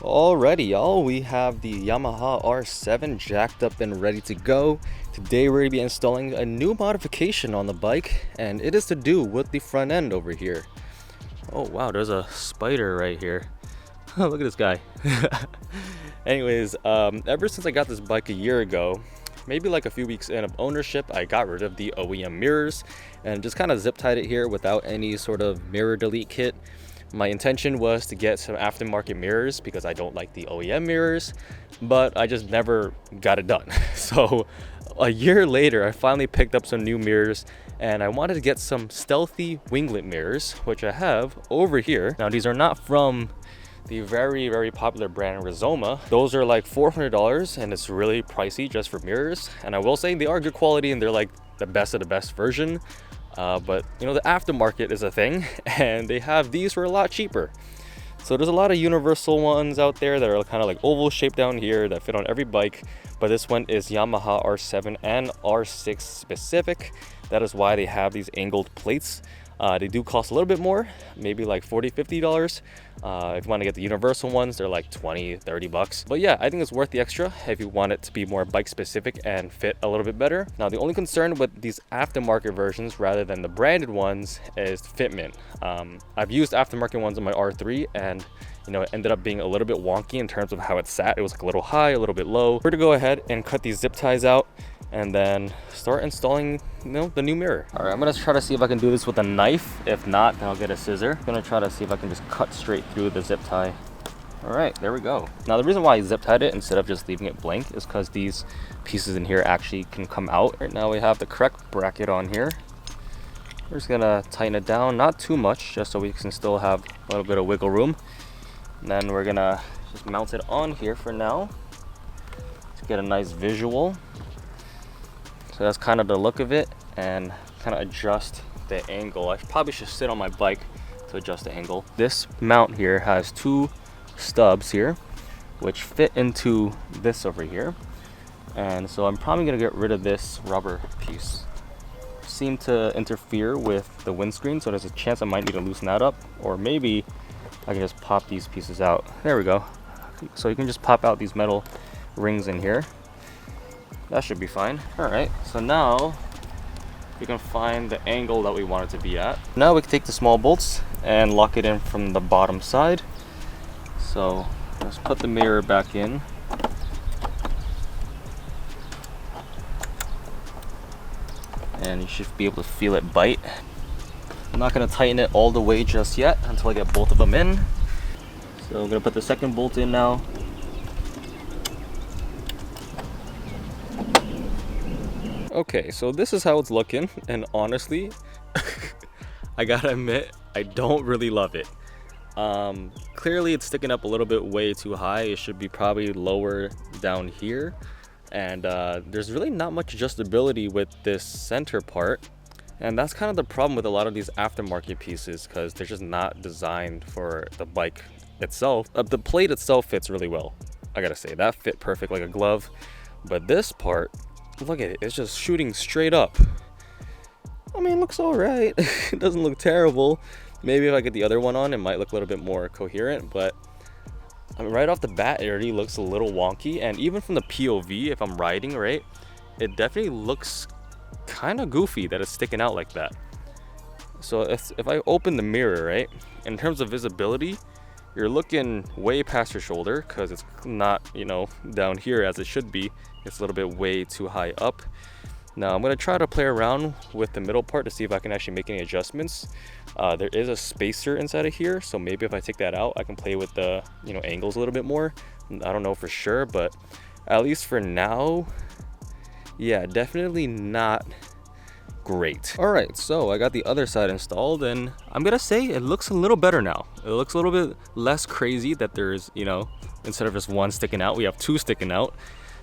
Alrighty, y'all, we have the Yamaha R7 jacked up and ready to go. Today we're going to be installing a new modification on the bike, and it is to do with the front end over here. Oh wow, there's a spider right here. Look at this guy. Anyways, ever since I got this bike a year ago, maybe like a few weeks in of ownership, I got rid of the OEM mirrors and just kind of zip tied it here without any sort of mirror delete kit. My intention was to get some aftermarket mirrors because I don't like the OEM mirrors, but I just never got it done. So a year later, I finally picked up some new mirrors, and I wanted to get some stealthy Winglet mirrors, which I have over here. Now, these are not from the very popular brand Rizoma. Those are like $400, and it's really pricey just for mirrors. And I will say they are good quality, and they're like the best of the best version. But you know, the aftermarket is a thing, and they have these for a lot cheaper. So there's a lot of universal ones out there that are kind of like oval shaped down here that fit on every bike, but this one is Yamaha R7 and R6 specific. That is why they have these angled plates. They do cost a little bit more, maybe like $40–50. If you want to get the universal ones, they're like $20–30. But yeah, I think it's worth the extra if you want it to be more bike specific and fit a little bit better. Now, the only concern with these aftermarket versions rather than the branded ones is fitment. I've used aftermarket ones on my R3, and you know, it ended up being a little bit wonky in terms of how it sat. It was like a little high, a little bit low. We're to go ahead and cut these zip ties out and then start installing, you know, the new mirror. All right, I'm gonna try to see if I can do this with a knife. If not, then I'll get a scissor. I'm gonna try to see if I can just cut straight through the zip tie. All right, there we go. Now, the reason why I zip tied it instead of just leaving it blank is because these pieces in here actually can come out. Right now we have the correct bracket on here. We're just gonna tighten it down, not too much, just so we can still have a little bit of wiggle room. And then we're gonna just mount it on here for now to get a nice visual. So that's kind of the look of it, and kind of adjust the angle. I probably should sit on my bike to adjust the angle. This mount here has two stubs here, which fit into this over here. And so I'm probably gonna get rid of this rubber piece. Seemed to interfere with the windscreen, so there's a chance I might need to loosen that up, or maybe I can just pop these pieces out. There we go. So you can just pop out these metal rings in here. That should be fine. All right, so now we can find the angle that we want it to be at. Now we can take the small bolts and lock it in from the bottom side. So let's put the mirror back in. And you should be able to feel it bite. I'm not gonna tighten it all the way just yet until I get both of them in. So I'm gonna put the second bolt in now. Okay, so this is how it's looking, and honestly, I gotta admit, I don't really love it. Clearly it's sticking up a little bit way too high. It should be probably lower down here, and there's really not much adjustability with this center part, and that's kind of the problem with a lot of these aftermarket pieces, because they're just not designed for the bike itself. The plate itself fits really well, I gotta say. That fit perfect like a glove, but this part, look at it, it's just shooting straight up. I mean, it looks all right. It doesn't look terrible. Maybe if I get the other one on, it might look a little bit more coherent, but I mean, right off the bat, it already looks a little wonky. And even from the POV, if I'm riding, right, it definitely looks kind of goofy that it's sticking out like that. So if I open the mirror, right, in terms of visibility, you're looking way past your shoulder because it's not, you know, down here as it should be. It's a little bit way too high up. Now I'm going to try to play around with the middle part to see if I can actually make any adjustments. There is a spacer inside of here, so maybe if I take that out, I can play with the, you know, angles a little bit more. I don't know for sure, but at least for now, yeah, definitely not great. All right, so I got the other side installed, and I'm gonna say it looks a little better now. It looks a little bit less crazy that there's, you know, instead of just one sticking out, we have two sticking out.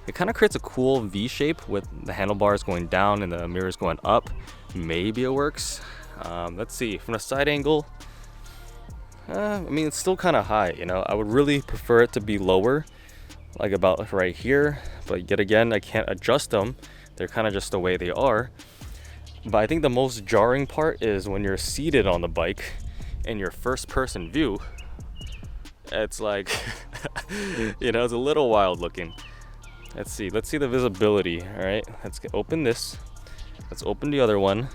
It kind of creates a cool V shape with the handlebars going down and the mirrors going up. Maybe it works. Let's see, from a side angle, I mean, it's still kind of high, you know. I would really prefer it to be lower, like about right here, but yet again, I can't adjust them. They're kind of just the way they are. But I think the most jarring part is when you're seated on the bike in your first person view. It's like You know, it's a little wild looking. Let's see the visibility. All right, open this. Let's open the other one.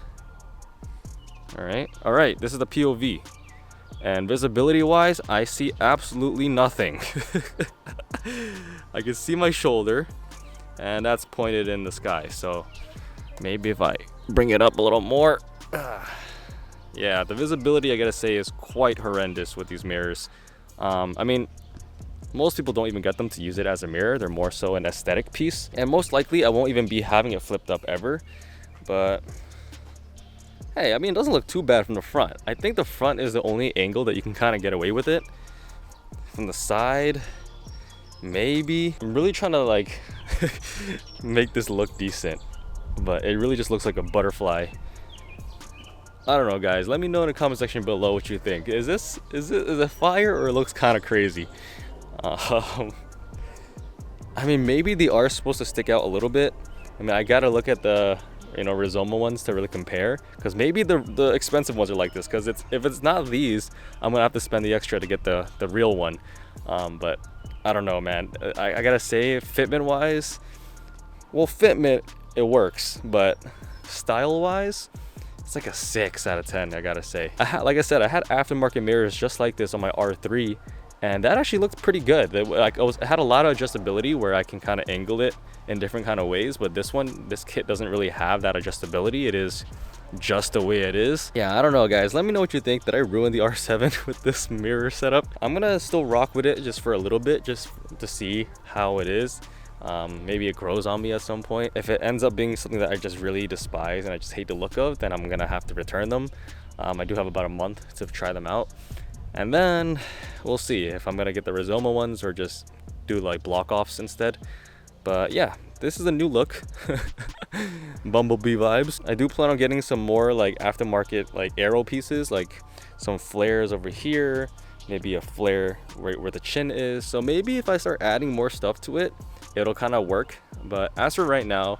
All right, this is the POV. And visibility wise, I see absolutely nothing. I can see my shoulder, and that's pointed in the sky. So maybe if I bring it up a little more. Yeah, the visibility, I gotta say, is quite horrendous with these mirrors. I mean, most people don't even get them to use it as a mirror. They're more so an aesthetic piece. And most likely, I won't even be having it flipped up ever. But hey, I mean, it doesn't look too bad from the front. I think the front is the only angle that you can kind of get away with it. From the side, maybe. I'm really trying to like make this look decent, but it really just looks like a butterfly. I don't know, guys. Let me know in the comment section below what you think. Is it fire, or it looks kind of crazy? I mean, maybe the R is supposed to stick out a little bit. I mean, I gotta look at the Rizoma ones to really compare, because maybe the expensive ones are like this, because if it's not these, I'm gonna have to spend the extra to get the real one. But I don't know, man. I gotta say, fitment wise, well, fitment, it works, but style wise, it's like a 6 out of 10, I gotta say. Like I said, I had aftermarket mirrors just like this on my R3, and that actually looked pretty good. It had a lot of adjustability where I can kind of angle it in different kind of ways, but this kit doesn't really have that adjustability. It is just the way it is. Yeah, I don't know, guys. Let me know what you think. Did I ruin the R7 with this mirror setup? I'm gonna still rock with it just for a little bit, just to see how it is. Maybe it grows on me at some point. If it ends up being something that I just really despise and I just hate the look of, then I'm gonna have to return them. I do have about a month to try them out, and then we'll see if I'm gonna get the Rizoma ones or just do like block offs instead. But yeah, this is a new look. Bumblebee vibes. I do plan on getting some more like aftermarket like aero pieces, like some flares over here, maybe a flare right where the chin is. So maybe if I start adding more stuff to it, it'll kind of work. But as for right now,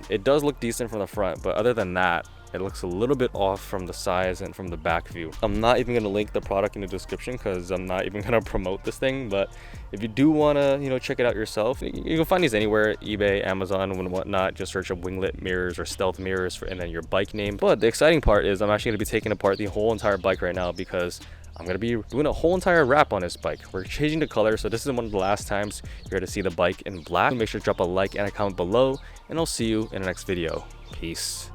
it does look decent from the front, but other than that, it looks a little bit off from the size and from the back view. I'm not even gonna link the product in the description because I'm not even gonna promote this thing. But if you do wanna, check it out yourself, you can find these anywhere, eBay, Amazon, and whatnot. Just search up Winglet mirrors or stealth mirrors and then your bike name. But the exciting part is I'm actually gonna be taking apart the whole entire bike right now, because I'm gonna be doing a whole entire wrap on this bike. We're changing the color, so this is one of the last times you're gonna see the bike in black. Make sure to drop a like and a comment below, and I'll see you in the next video. Peace.